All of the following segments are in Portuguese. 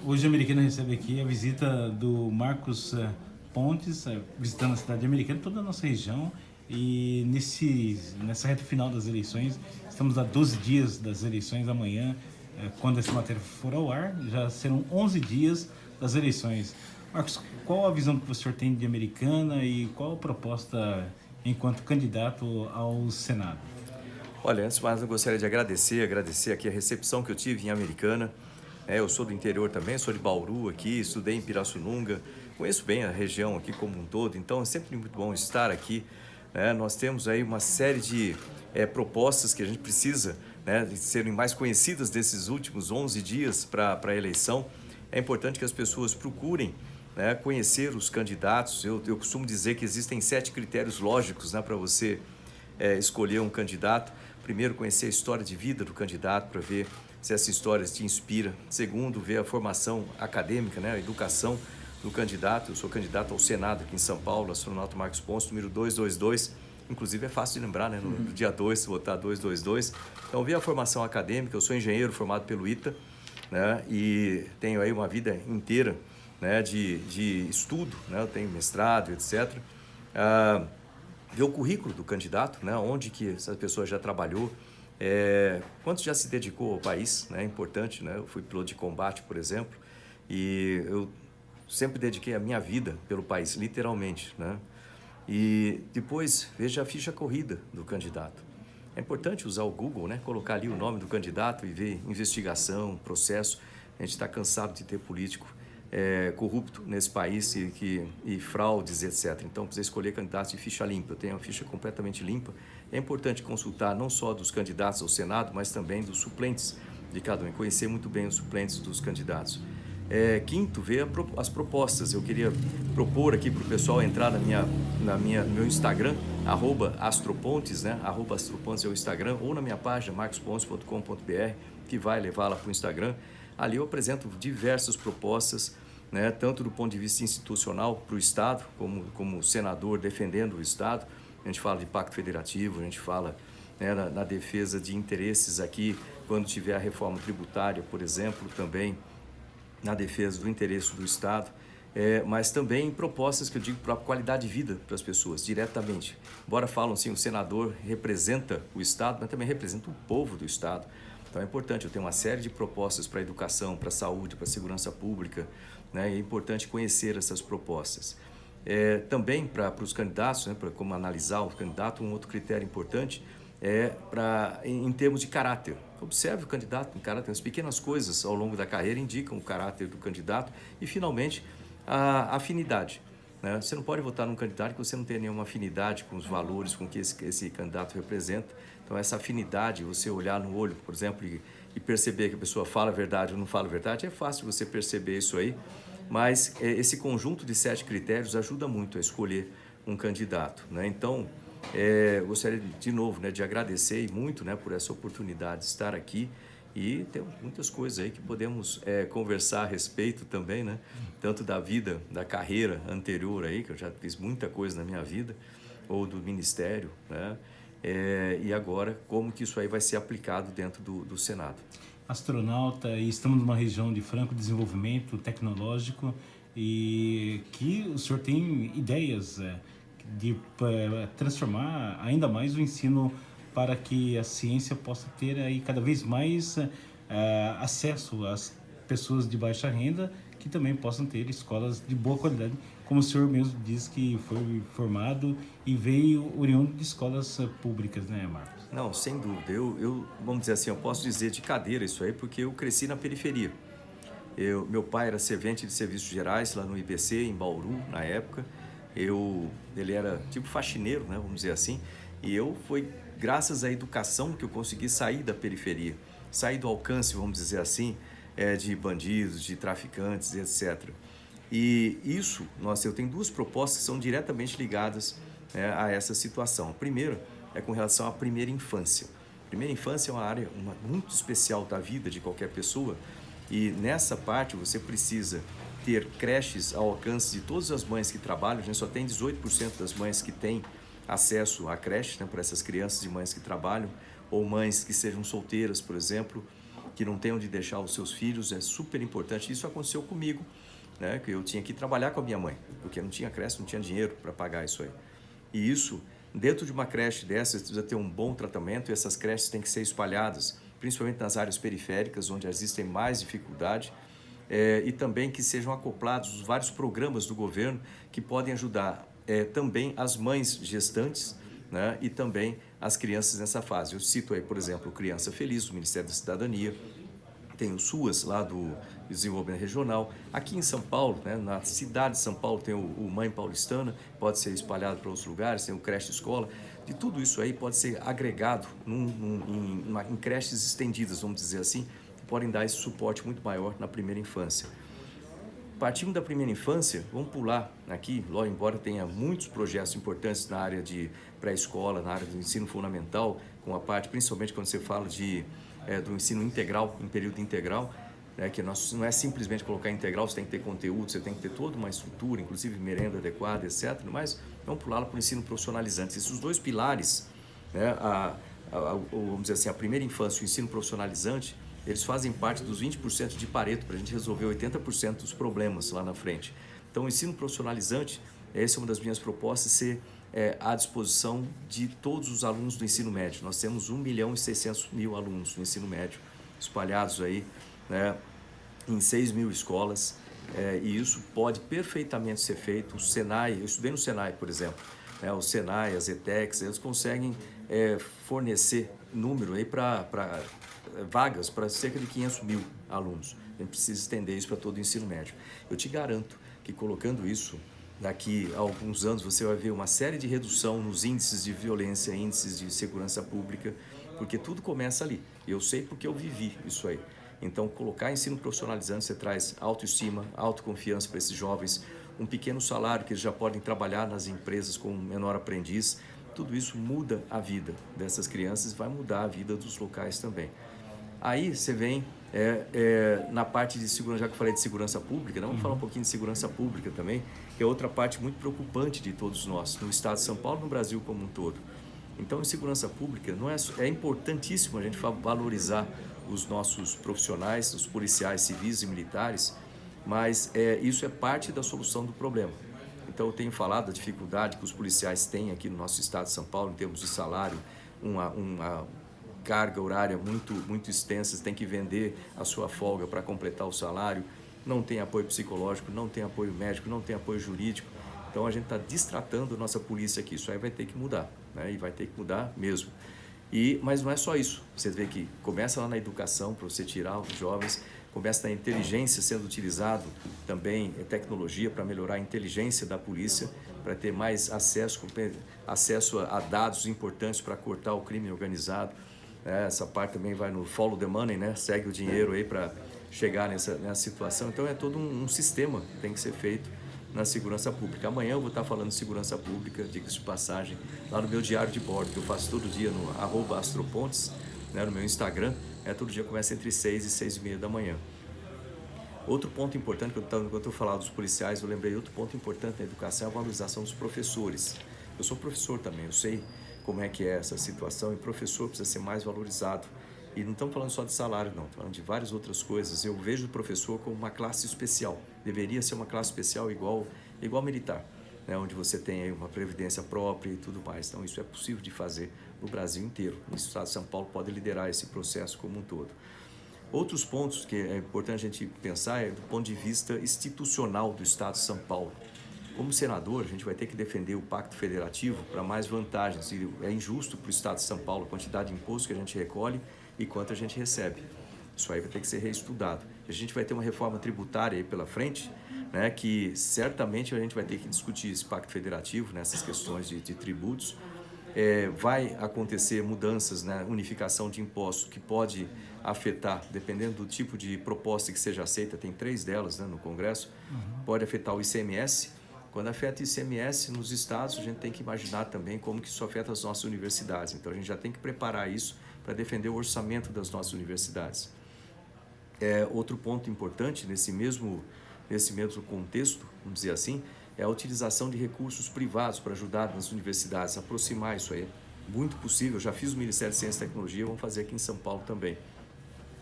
Hoje a Americana recebe aqui a visita do Marcos Pontes, visitando a cidade de Americana, toda a nossa região. E nessa reta final das eleições, estamos a 12 dias das eleições. Amanhã, quando essa matéria for ao ar, já serão 11 dias das eleições. Marcos, qual a visão que o senhor tem de Americana e qual a proposta enquanto candidato ao Senado? Olha, antes de mais eu gostaria de agradecer aqui a recepção que eu tive em Americana. Eu sou do interior também, sou de Bauru aqui, estudei em Pirassununga, conheço bem a região aqui como um todo, então é sempre muito bom estar aqui. Nós temos aí uma série de propostas que a gente precisa, de serem mais conhecidas desses últimos 11 dias para a eleição. É importante que as pessoas procurem conhecer os candidatos. Eu costumo dizer que existem 7 critérios lógicos para você escolher um candidato. Primeiro, conhecer a história de vida do candidato para ver se essa história te inspira. Segundo, ver a formação acadêmica, a educação do candidato. Eu sou candidato ao Senado aqui em São Paulo, astronauta Marcos Pontes, número 222. Inclusive é fácil de lembrar, no dia 2, se votar 222. Então, ver a formação acadêmica. Eu sou engenheiro formado pelo ITA, e tenho aí uma vida inteira de estudo, eu tenho mestrado, etc. Ver o currículo do candidato, onde que essa pessoa já trabalhou, quanto já se dedicou ao país, é importante, Eu fui piloto de combate, por exemplo, e eu sempre dediquei a minha vida pelo país, literalmente, E depois veja a ficha corrida do candidato. É importante usar o Google, colocar ali o nome do candidato e ver investigação, processo. A gente está cansado de ter político corrupto nesse país e fraudes, etc. Então, precisa escolher candidatos de ficha limpa. Eu tenho uma ficha completamente limpa. É importante consultar não só dos candidatos ao Senado, mas também dos suplentes de cada um, e conhecer muito bem os suplentes dos candidatos. Quinto, ver as propostas. Eu queria propor aqui para o pessoal entrar no meu Instagram, @astropontes, @astropontes é o Instagram, ou na minha página, marcospontes.com.br, que vai levá-la para o Instagram. Ali eu apresento diversas propostas, tanto do ponto de vista institucional para o Estado, como senador defendendo o Estado. A gente fala de pacto federativo, a gente fala na defesa de interesses aqui, quando tiver a reforma tributária, por exemplo, também na defesa do interesse do Estado, mas também propostas que eu digo para a qualidade de vida para as pessoas, diretamente. Embora falam assim, o senador representa o Estado, mas também representa o povo do Estado. Então é importante, eu tenho uma série de propostas para a educação, para a saúde, para a segurança pública, e é importante conhecer essas propostas. Também para os candidatos, para como analisar o candidato, um outro critério importante em termos de caráter. Observe o candidato em caráter, as pequenas coisas ao longo da carreira indicam o caráter do candidato e, finalmente, a afinidade. Você não pode votar num candidato que você não tem nenhuma afinidade com os valores, com que esse candidato representa. Então, essa afinidade, você olhar no olho, por exemplo, e perceber que a pessoa fala a verdade ou não fala a verdade, é fácil você perceber isso aí, mas esse conjunto de 7 critérios ajuda muito a escolher um candidato. Então, gostaria de novo de agradecer muito por essa oportunidade de estar aqui, e tem muitas coisas aí que podemos conversar a respeito também, tanto da vida, da carreira anterior aí, que eu já fiz muita coisa na minha vida, ou do ministério, e agora como que isso aí vai ser aplicado dentro do Senado. Astronauta, e estamos numa região de franco desenvolvimento tecnológico, e que o senhor tem ideias de transformar ainda mais o ensino para que a ciência possa ter aí cada vez mais acesso às pessoas de baixa renda, que também possam ter escolas de boa qualidade, como o senhor mesmo diz que foi formado e veio oriundo de escolas públicas, Marcos? Não, sem dúvida. Vamos dizer assim, eu posso dizer de cadeira isso aí, porque eu cresci na periferia. Meu pai era servente de serviços gerais lá no IBC, em Bauru, na época. Ele era tipo faxineiro, vamos dizer assim, e foi graças à educação que eu consegui sair da periferia, sair do alcance, vamos dizer assim, de bandidos, de traficantes, etc. E isso, eu tenho 2 propostas que são diretamente ligadas a essa situação. A primeira é com relação à primeira infância. A primeira infância é uma área muito especial da vida de qualquer pessoa, e nessa parte você precisa ter creches ao alcance de todas as mães que trabalham. A gente só tem 18% das mães que têm acesso à creche, para essas crianças de mães que trabalham, ou mães que sejam solteiras, por exemplo, que não tem onde deixar os seus filhos, é super importante. Isso aconteceu comigo, né? Que eu tinha que trabalhar com a minha mãe, porque não tinha creche, não tinha dinheiro para pagar isso aí. E isso, dentro de uma creche dessa, você precisa ter um bom tratamento, e essas creches têm que ser espalhadas, principalmente nas áreas periféricas, onde existem mais dificuldade, e também que sejam acoplados os vários programas do governo que podem ajudar também as mães gestantes, né, e também as crianças nessa fase. Eu cito aí, por exemplo, o Criança Feliz, do Ministério da Cidadania, tem o SUAS, lá do Desenvolvimento Regional. Aqui em São Paulo, né, na cidade de São Paulo, tem o Mãe Paulistana, pode ser espalhado para outros lugares, tem o Creche Escola. De tudo isso aí pode ser agregado em creches estendidas, vamos dizer assim, que podem dar esse suporte muito maior na primeira infância. Partindo da primeira infância, vamos pular aqui, logo embora tenha muitos projetos importantes na área de pré-escola, na área do ensino fundamental, com a parte, principalmente quando você fala do ensino integral, em período integral, né, que não é simplesmente colocar integral, você tem que ter conteúdo, você tem que ter toda uma estrutura, inclusive merenda adequada, etc. Mas vamos pular para o ensino profissionalizante. Esses dois pilares, né, vamos dizer assim, a primeira infância e o ensino profissionalizante, eles fazem parte dos 20% de Pareto para a gente resolver 80% dos problemas lá na frente. Então, o ensino profissionalizante, essa é uma das minhas propostas, ser à disposição de todos os alunos do ensino médio. Nós temos 1.600.000 alunos no ensino médio, espalhados aí, né, em 6.000 escolas, e isso pode perfeitamente ser feito. O Senai, eu estudei no Senai, por exemplo, né, o Senai, as ETECs, eles conseguem fornecer número aí para vagas para cerca de 500.000 alunos. A gente precisa estender isso para todo o ensino médio. Eu te garanto que colocando isso, daqui a alguns anos você vai ver uma série de redução nos índices de violência, índices de segurança pública, porque tudo começa ali. Eu sei porque eu vivi isso aí. Então, colocar ensino profissionalizante, você traz autoestima, autoconfiança para esses jovens, um pequeno salário que eles já podem trabalhar nas empresas como menor aprendiz. Tudo isso muda a vida dessas crianças e vai mudar a vida dos locais também. Aí você vem na parte de segurança, já que eu falei de segurança pública, né? Vamos falar um pouquinho de segurança pública também, que é outra parte muito preocupante de todos nós, no estado de São Paulo e no Brasil como um todo. Então, em segurança pública, é importantíssimo a gente valorizar os nossos profissionais, os policiais civis e militares, mas isso é parte da solução do problema. Então, eu tenho falado da dificuldade que os policiais têm aqui no nosso estado de São Paulo, em termos de salário, uma carga horária muito extensa, você tem que vender a sua folga para completar o salário, não tem apoio psicológico, não tem apoio médico, não tem apoio jurídico. Então, a gente está destratando a nossa polícia aqui. Isso aí vai ter que mudar, né? E vai ter que mudar mesmo. Mas não é só isso. Você vê que começa lá na educação, para você tirar os jovens, começa na inteligência sendo utilizado também tecnologia para melhorar a inteligência da polícia, para ter mais acesso a dados importantes para cortar o crime organizado. Essa parte também vai no follow the money, né? Segue o dinheiro aí para chegar nessa situação. Então é todo um sistema que tem que ser feito na segurança pública. Amanhã eu vou estar falando de segurança pública, diga-se de passagem, lá no meu diário de bordo, que eu faço todo dia no @astropontes, né, no meu Instagram. Todo dia começa entre 6 e 6:30 da manhã. Outro ponto importante, quando eu falar dos policiais, eu lembrei, outro ponto importante na educação é a valorização dos professores. Eu sou professor também, eu sei como é que é essa situação, e professor precisa ser mais valorizado. E não estamos falando só de salário, não, estamos falando de várias outras coisas. Eu vejo o professor como uma classe especial, deveria ser uma classe especial igual militar, né? Onde você tem aí uma previdência própria e tudo mais. Então isso é possível de fazer no Brasil inteiro. O estado de São Paulo pode liderar esse processo como um todo. Outros pontos que é importante a gente pensar é do ponto de vista institucional do estado de São Paulo. Como senador, a gente vai ter que defender o Pacto Federativo para mais vantagens. E é injusto para o estado de São Paulo a quantidade de imposto que a gente recolhe e quanto a gente recebe. Isso aí vai ter que ser reestudado. A gente vai ter uma reforma tributária aí pela frente, né, que certamente a gente vai ter que discutir esse Pacto Federativo, nessas questões de tributos. Vai acontecer mudanças, né, unificação de impostos, que pode afetar, dependendo do tipo de proposta que seja aceita, tem 3 delas, né, no Congresso, pode afetar o ICMS. Quando afeta o ICMS nos estados, a gente tem que imaginar também como que isso afeta as nossas universidades. Então, a gente já tem que preparar isso para defender o orçamento das nossas universidades. Outro ponto importante nesse mesmo contexto, vamos dizer assim, é a utilização de recursos privados para ajudar nas universidades a aproximar isso aí. Muito possível, já fiz o Ministério de Ciência e Tecnologia, vamos fazer aqui em São Paulo também.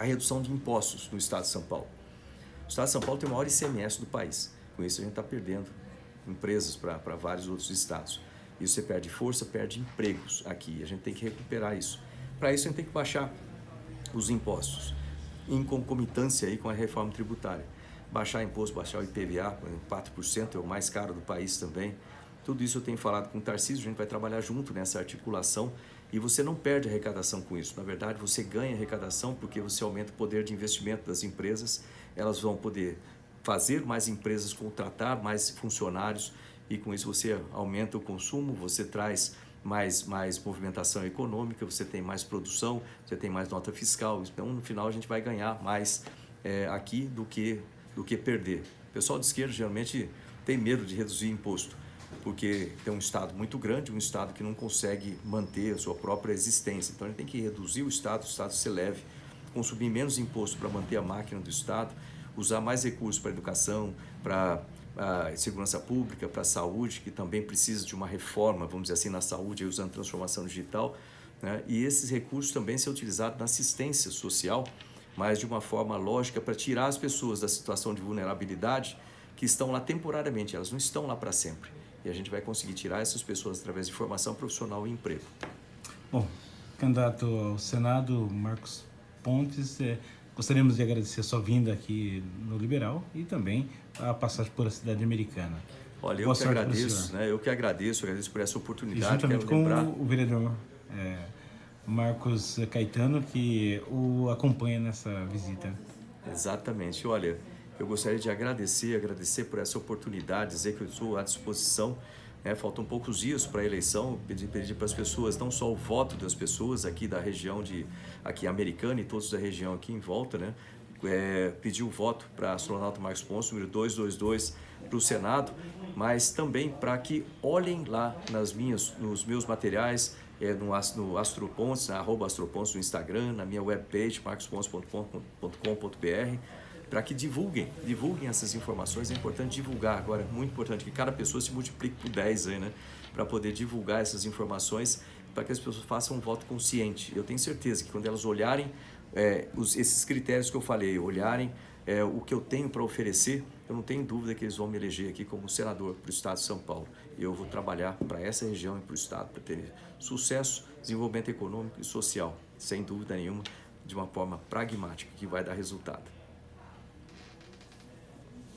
a redução de impostos no estado de São Paulo. O estado de São Paulo tem o maior ICMS do país. Com isso a gente está perdendo empresas para vários outros estados. Isso você perde força, perde empregos aqui. A gente tem que recuperar isso. Para isso a gente tem que baixar os impostos, em concomitância aí com a reforma tributária. Baixar imposto, baixar o IPVA, 4% é o mais caro do país também. Tudo isso eu tenho falado com o Tarcísio, a gente vai trabalhar junto nessa articulação e você não perde arrecadação com isso. Na verdade, você ganha arrecadação porque você aumenta o poder de investimento das empresas, elas vão poder fazer mais empresas, contratar mais funcionários e com isso você aumenta o consumo, você traz mais movimentação econômica, você tem mais produção, você tem mais nota fiscal. Então, no final, a gente vai ganhar mais aqui do que perder. O pessoal de esquerda geralmente tem medo de reduzir imposto, porque tem um estado muito grande, um estado que não consegue manter a sua própria existência. Então, a gente tem que reduzir o estado se leve, consumir menos imposto para manter a máquina do estado, usar mais recursos para a educação, para a segurança pública, para a saúde, que também precisa de uma reforma, vamos dizer assim, na saúde, usando transformação digital, né? E esses recursos também ser utilizados na assistência social, mas de uma forma lógica para tirar as pessoas da situação de vulnerabilidade que estão lá temporariamente, elas não estão lá para sempre. E a gente vai conseguir tirar essas pessoas através de formação profissional e emprego. Bom, candidato ao Senado, Marcos Pontes, gostaríamos de agradecer a sua vinda aqui no Liberal e também a passagem por a cidade americana. Olha, eu que agradeço, né? Eu que agradeço por essa oportunidade. E juntamente com o vereador Marcos Caetano, que o acompanha nessa visita. Exatamente. Olha, eu gostaria de agradecer por essa oportunidade, dizer que eu estou à disposição. Faltam poucos dias para a eleição, pedir para as pessoas, não só o voto das pessoas aqui da região aqui Americana e todos da região aqui em volta, né? Pedir o voto para astronauta Marcos Pontes, número 222, para o Senado, mas também para que olhem lá nos meus materiais, no Astropontes, @astropontes no Instagram, na minha webpage, marcospontes.com.br, para que divulguem essas informações. É importante divulgar agora, é muito importante que cada pessoa se multiplique por 10 aí, né? Para poder divulgar essas informações, para que as pessoas façam um voto consciente. Eu tenho certeza que quando elas olharem esses critérios que eu falei, olharem o que eu tenho para oferecer, eu não tenho dúvida que eles vão me eleger aqui como senador para o estado de São Paulo. E eu vou trabalhar para essa região e para o estado, para ter sucesso, desenvolvimento econômico e social, sem dúvida nenhuma, de uma forma pragmática, que vai dar resultado.